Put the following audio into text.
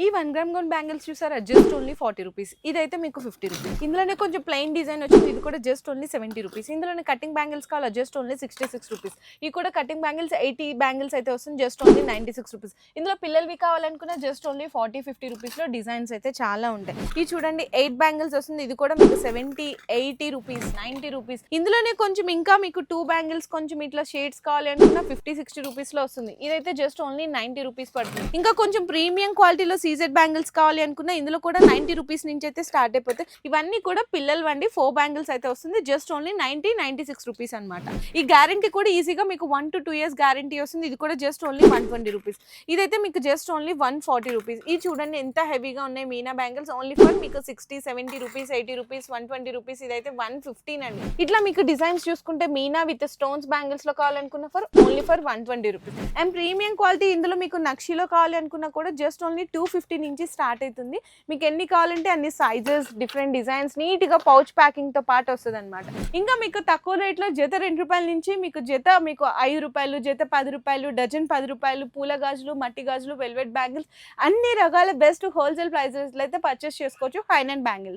ఈ 1 gram gold bangles చూసారా just only 40 rupees. ఇదైతే మీకు 50 రూపీస్. ఇందులోనే కొంచెం ప్లెయిన్ డిజైన్ వచ్చింది. ఇది కూడా జస్ట్ ఓన్లీ 70 రూపీస్. ఇందులోనే కటింగ్ బ్యాంగిల్స్ కావాలా జస్ట్ ఓన్లీ 66 రూపీస్. ఇవి కూడా కటింగ్ బ్యాంగిల్స్ 80 బ్యాంగిల్స్ అయితే వస్తుంది జస్ట్ ఓన్లీ 96 రూపీస్. ఇందులో పిల్లలవి కావాలనుకున్న జస్ట్ ఓన్లీ 40-50 రూపీస్లో డిజైన్స్ అయితే చాలా ఉంటాయి. ఇది చూడండి 8 బ్యాంగిల్స్ వస్తుంది. ఇది కూడా మీకు 70-80 రూపీస్ 90 రూపీస్. ఇందులోనే కొంచెం ఇంకా మీకు 2 బ్యాంగిల్స్ కొంచెం ఇట్లా షేడ్స్ కావాలి అనుకున్న 50-60 రూపీస్లో వస్తుంది. ఇదైతే జస్ట్ ఓన్లీ 90 రూపీస్ పడుతుంది. ఇంకా కొంచెం ప్రీమియం క్వాలిటీలో సీజెడ్ బ్యాంగిల్స్ కావాలి అనుకున్నా ఇందులో కూడా 90 రూపీస్ నుంచి అయితే స్టార్ట్ అయిపోతాయి. ఇవన్నీ కూడా పిల్లలు వండి 4 బ్యాంగిల్స్ అయితే వస్తుంది జస్ట్ ఓన్లీ 96 రూపీస్ అనమాట. ఈ గ్యారంటీ కూడా ఈజీగా మీకు 1 to 2 years గ్యారంటీ వస్తుంది. ఇది కూడా జస్ట్ ఓన్లీ 120 రూపీస్. ఇదైతే మీకు జస్ట్ ఓన్లీ 140 రూపీస్. ఇది చూడండి ఎంత హెవీగా ఉన్నాయి మీనా బ్యాంగిల్స్. ఓన్లీ ఫర్ మీకు 60-70 రూపీస్ 80 రూపీస్ 120 రూపీస్. ఇదైతే 115 అండి. ఇట్లా మీకు డిజైన్స్ చూసుకుంటే మీనా విత్ స్టోన్స్ బ్యాంగిల్స్ లో కావాలనుకున్న only for 120 rupees. And premium quality ఇందులో మీకు నక్షిలో కావాలి అనుకున్నా కూడా జస్ట్ ఓన్లీ 250 నుంచి స్టార్ట్ అవుతుంది. మీకు ఎన్ని కావాలంటే అన్ని సైజెస్ డిఫరెంట్ డిజైన్స్ నీట్ గా పౌచ్ ప్యాకింగ్ తో పాటు వస్తుంది అనమాట. ఇంకా మీకు తక్కువ రేట్ లో జత 2 రూపాయల నుంచి మీకు జత మీకు 5 రూపాయలు జత 10 రూపాయలు డజన్ 10 రూపాయలు పూల గాజులు మట్టి గాజులు వెల్వెట్ బ్యాంగిల్స్ అన్ని రకాల బెస్ట్ హోల్సేల్ ప్రైజెస్ అయితే పర్చేస్ చేసుకోవచ్చు. Fine and bangles.